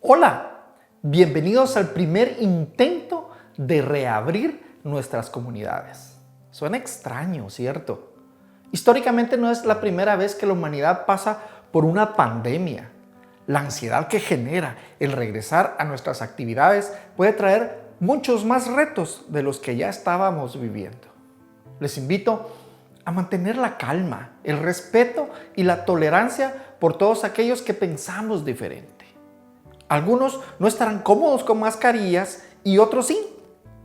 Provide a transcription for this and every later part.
Hola, bienvenidos al primer intento de reabrir nuestras comunidades. Suena extraño, ¿cierto? Históricamente no es la primera vez que la humanidad pasa por una pandemia. La ansiedad que genera el regresar a nuestras actividades puede traer muchos más retos de los que ya estábamos viviendo. Les invito a mantener la calma, el respeto y la tolerancia por todos aquellos que pensamos diferente. Algunos no estarán cómodos con mascarillas y otros sí.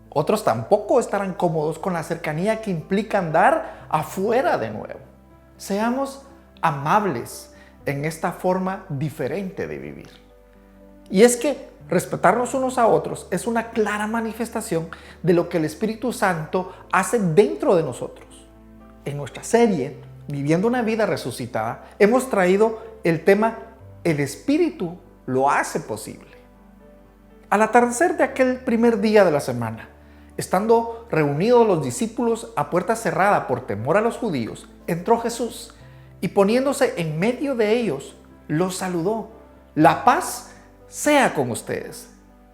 Otros tampoco estarán cómodos con la cercanía que implica andar afuera de nuevo. Seamos amables en esta forma diferente de vivir. Y es que respetarnos unos a otros es una clara manifestación de lo que el Espíritu Santo hace dentro de nosotros. En nuestra serie, Viviendo una vida resucitada, hemos traído el tema El Espíritu lo hace posible. Al atardecer de aquel primer día de la semana, estando reunidos los discípulos a puerta cerrada por temor a los judíos, entró Jesús y poniéndose en medio de ellos, los saludó. La paz sea con ustedes.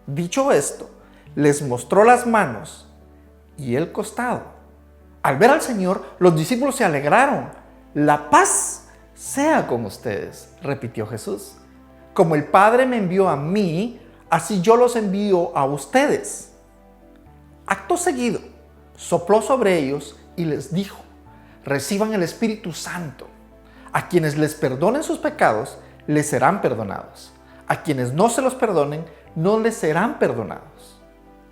Dicho esto, les mostró las manos y el costado. Al ver al Señor, los discípulos se alegraron. La paz sea con ustedes, repitió Jesús. Como el Padre me envió a mí, así yo los envío a ustedes. Acto seguido, sopló sobre ellos y les dijo: reciban el Espíritu Santo. A quienes les perdonen sus pecados, les serán perdonados. A quienes no se los perdonen, no les serán perdonados.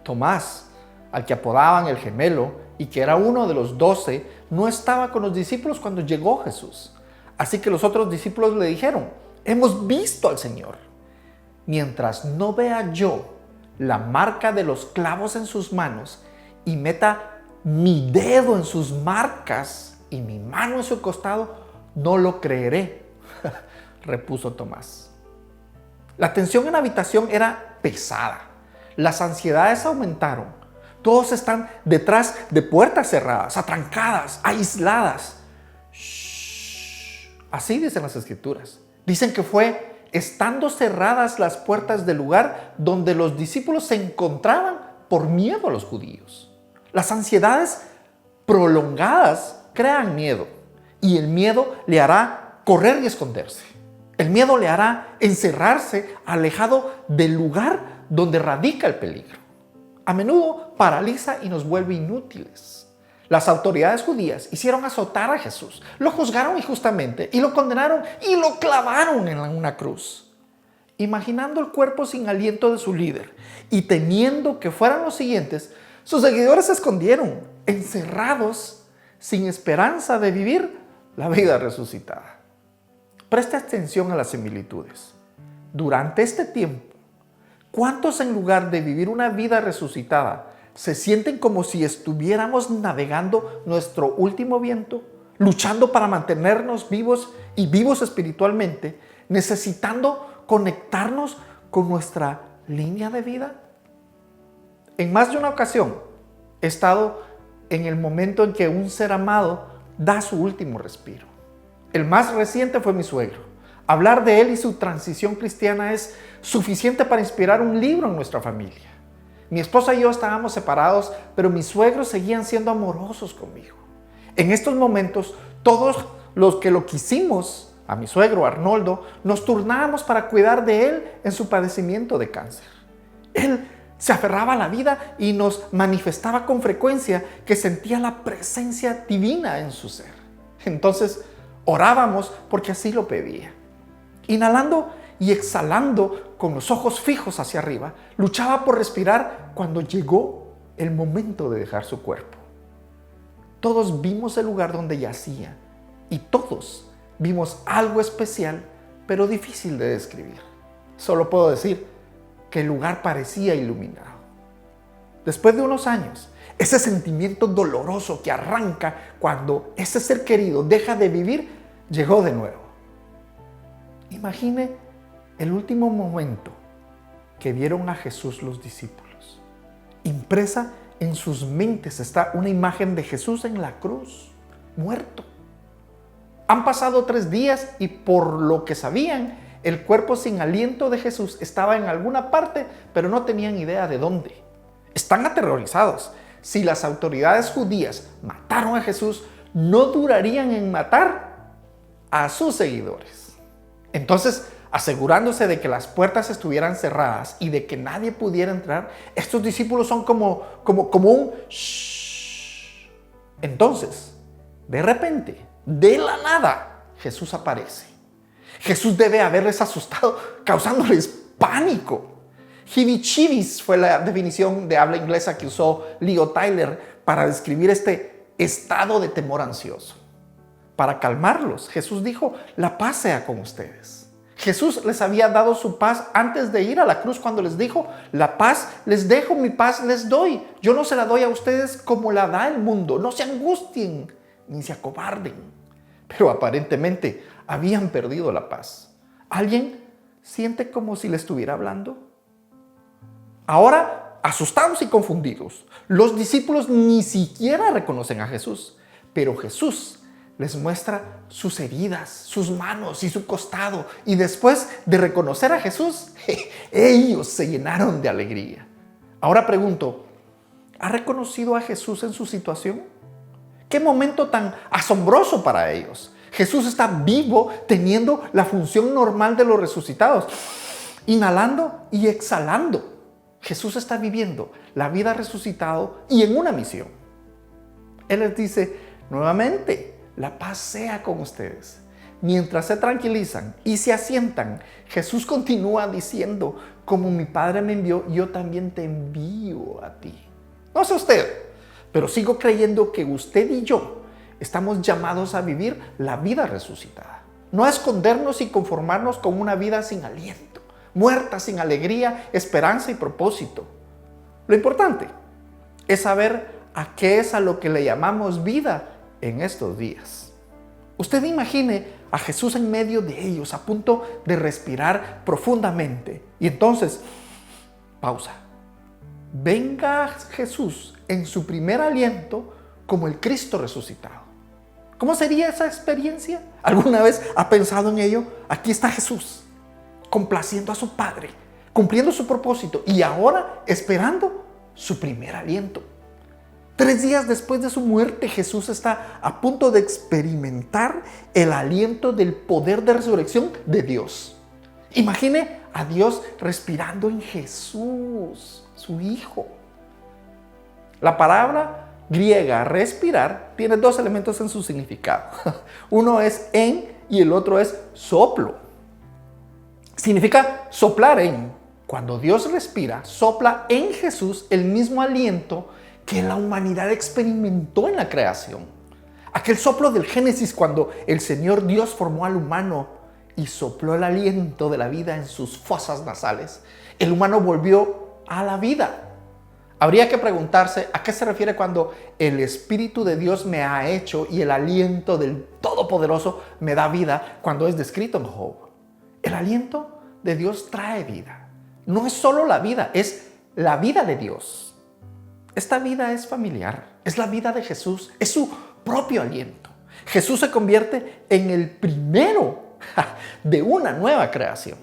Tomás, al que apodaban el gemelo y que era uno de los 12, no estaba con los discípulos cuando llegó Jesús. Así que los otros discípulos le dijeron: hemos visto al Señor. Mientras no vea yo la marca de los clavos en sus manos y meta mi dedo en sus marcas y mi mano en su costado, no lo creeré, repuso Tomás. La tensión en la habitación era pesada. Las ansiedades aumentaron. Todos están detrás de puertas cerradas, atrancadas, aisladas. Shh. Así dicen las Escrituras. Dicen que fue estando cerradas las puertas del lugar donde los discípulos se encontraban por miedo a los judíos. Las ansiedades prolongadas crean miedo y el miedo le hará correr y esconderse. El miedo le hará encerrarse alejado del lugar donde radica el peligro. A menudo paraliza y nos vuelve inútiles. Las autoridades judías hicieron azotar a Jesús, lo juzgaron injustamente y lo condenaron y lo clavaron en una cruz. Imaginando el cuerpo sin aliento de su líder y temiendo que fueran los siguientes, sus seguidores se escondieron, encerrados, sin esperanza de vivir la vida resucitada. Presta atención a las similitudes. Durante este tiempo, ¿cuántos en lugar de vivir una vida resucitada se sienten como si estuviéramos navegando nuestro último viento, luchando para mantenernos vivos y vivos espiritualmente, necesitando conectarnos con nuestra línea de vida? En más de una ocasión he estado en el momento en que un ser amado da su último respiro. El más reciente fue mi suegro. Hablar de él y su transición cristiana es suficiente para inspirar un libro en nuestra familia. Mi esposa y yo estábamos separados, pero mis suegros seguían siendo amorosos conmigo. En estos momentos, todos los que lo quisimos, a mi suegro Arnoldo, nos turnábamos para cuidar de él en su padecimiento de cáncer. Él se aferraba a la vida y nos manifestaba con frecuencia que sentía la presencia divina en su ser. Entonces, orábamos porque así lo pedía. Inhalando y exhalando con los ojos fijos hacia arriba, luchaba por respirar cuando llegó el momento de dejar su cuerpo. Todos vimos el lugar donde yacía y todos vimos algo especial, pero difícil de describir. Solo puedo decir que el lugar parecía iluminado. Después de unos años, ese sentimiento doloroso que arranca cuando ese ser querido deja de vivir, llegó de nuevo. Imagine el último momento que vieron a Jesús los discípulos. Impresa en sus mentes está una imagen de Jesús en la cruz, muerto. Han pasado 3 días y por lo que sabían, El cuerpo sin aliento de Jesús estaba en alguna parte, pero no tenían idea de dónde. Están aterrorizados. Si las autoridades judías mataron a Jesús, no durarían en matar a sus seguidores. Entonces, asegurándose de que las puertas estuvieran cerradas y de que nadie pudiera entrar, estos discípulos son como un shh. Entonces, de repente, de la nada, Jesús aparece. Jesús debe haberles asustado, causándoles pánico. Heebie-jeebies fue la definición de habla inglesa que usó Leo Tyler para describir este estado de temor ansioso. Para calmarlos, Jesús dijo: la paz sea con ustedes. Jesús les había dado su paz antes de ir a la cruz, cuando les dijo: la paz les dejo, mi paz les doy. Yo no se la doy a ustedes como la da el mundo. No se angustien ni se acobarden. Pero aparentemente habían perdido la paz. ¿Alguien siente como si le estuviera hablando? Ahora, asustados y confundidos, los discípulos ni siquiera reconocen a Jesús, pero Jesús les muestra sus heridas, sus manos y su costado, y después de reconocer a Jesús, ellos se llenaron de alegría. Ahora pregunto, ¿ha reconocido a Jesús en su situación? ¡Qué momento tan asombroso para ellos! Jesús está vivo, teniendo la función normal de los resucitados, inhalando y exhalando. Jesús está viviendo la vida resucitado y en una misión. Él les dice nuevamente: la paz sea con ustedes. Mientras se tranquilizan y se asientan, Jesús continúa diciendo: como mi Padre me envió, yo también te envío a ti. No sé usted, pero sigo creyendo que usted y yo estamos llamados a vivir la vida resucitada. No a escondernos y conformarnos con una vida sin aliento, muerta, sin alegría, esperanza y propósito. Lo importante es saber a qué es a lo que le llamamos vida en estos días. Usted imagine a Jesús en medio de ellos, a punto de respirar profundamente. Y entonces, pausa. Venga Jesús en su primer aliento como el Cristo resucitado. ¿Cómo sería esa experiencia? ¿Alguna vez ha pensado en ello? Aquí está Jesús, complaciendo a su Padre, cumpliendo su propósito y ahora esperando su primer aliento. 3 días después de su muerte, Jesús está a punto de experimentar el aliento del poder de resurrección de Dios. Imagine a Dios respirando en Jesús, su Hijo. La palabra griega respirar tiene 2 elementos en su significado. Uno es en y el otro es soplo. Significa soplar en. Cuando Dios respira, sopla en Jesús el mismo aliento que la humanidad experimentó en la creación. Aquel soplo del Génesis, cuando el Señor Dios formó al humano y sopló el aliento de la vida en sus fosas nasales, el humano volvió a la vida. Habría que preguntarse a qué se refiere cuando el Espíritu de Dios me ha hecho y el aliento del Todopoderoso me da vida, cuando es descrito en Job. El aliento de Dios trae vida. No es solo la vida, es la vida de Dios. Esta vida es familiar, es la vida de Jesús, es su propio aliento. Jesús se convierte en el primero de una nueva creación.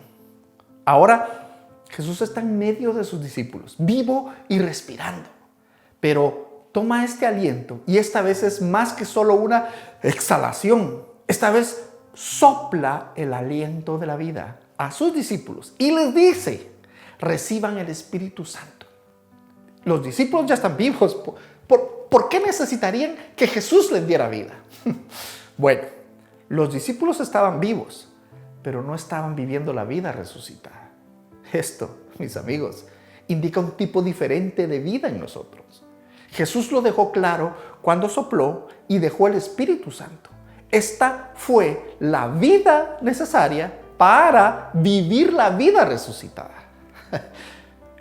Ahora, Jesús está en medio de sus discípulos, vivo y respirando. Pero toma este aliento y esta vez es más que solo una exhalación. Esta vez sopla el aliento de la vida a sus discípulos y les dice: reciban el Espíritu Santo. Los discípulos ya están vivos. ¿Por qué necesitarían que Jesús les diera vida? Bueno, los discípulos estaban vivos, pero no estaban viviendo la vida resucitada. Esto, mis amigos, indica un tipo diferente de vida en nosotros. Jesús lo dejó claro cuando sopló y dejó el Espíritu Santo. Esta fue la vida necesaria para vivir la vida resucitada.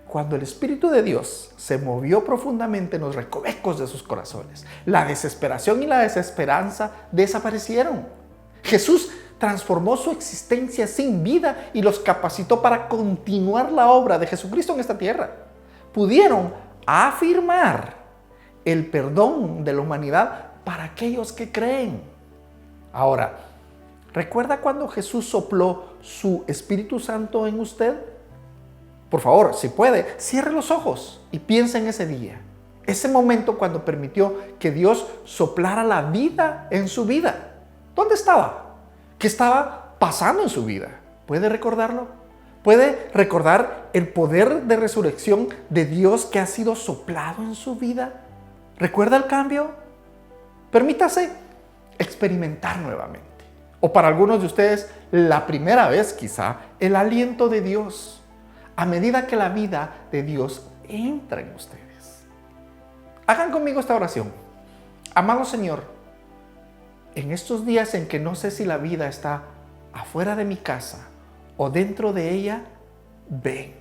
Cuando el Espíritu de Dios se movió profundamente en los recovecos de sus corazones, la desesperación y la desesperanza desaparecieron. Jesús transformó su existencia sin vida y los capacitó para continuar la obra de Jesucristo en esta tierra. Pudieron afirmar el perdón de la humanidad para aquellos que creen. Ahora, ¿recuerda cuando Jesús sopló su Espíritu Santo en usted? Por favor, si puede, cierre los ojos y piense en ese día. Ese momento cuando permitió que Dios soplara la vida en su vida. ¿Dónde estaba? ¿Qué estaba pasando en su vida? ¿Puede recordarlo? ¿Puede recordar el poder de resurrección de Dios que ha sido soplado en su vida? ¿Recuerda el cambio? Permítase experimentar nuevamente. O para algunos de ustedes, la primera vez quizá, el aliento de Dios. A medida que la vida de Dios entra en ustedes. Hagan conmigo esta oración. Amado Señor, en estos días en que no sé si la vida está afuera de mi casa o dentro de ella, ven.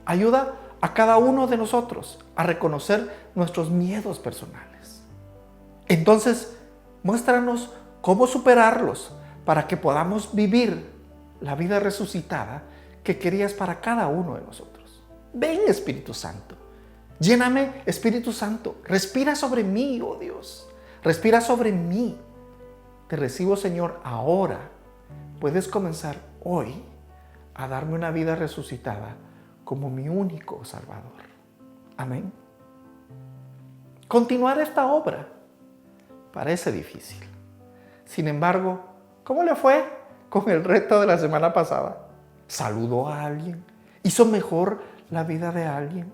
Ayuda a cada uno de nosotros a reconocer nuestros miedos personales. Entonces, muéstranos cómo superarlos para que podamos vivir la vida resucitada que querías para cada uno de nosotros. Ven, Espíritu Santo. Lléname, Espíritu Santo. Respira sobre mí, oh Dios. Respira sobre mí. Te recibo, Señor, ahora. Puedes comenzar hoy a darme una vida resucitada como mi único Salvador. Amén. Continuar esta obra parece difícil. Sin embargo, ¿cómo le fue con el reto de la semana pasada? ¿Saludó a alguien? ¿Hizo mejor la vida de alguien?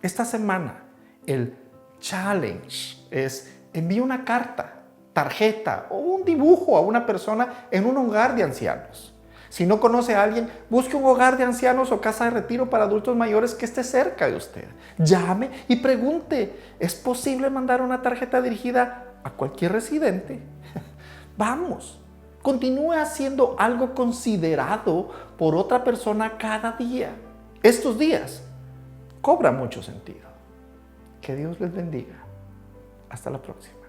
Esta semana, el challenge es envíe una carta, tarjeta o un dibujo a una persona en un hogar de ancianos. Si no conoce a alguien, busque un hogar de ancianos o casa de retiro para adultos mayores que esté cerca de usted. Llame y pregunte, ¿es posible mandar una tarjeta dirigida a cualquier residente? Vamos, continúe haciendo algo considerado por otra persona cada día. Estos días cobra mucho sentido. Que Dios les bendiga. Hasta la próxima.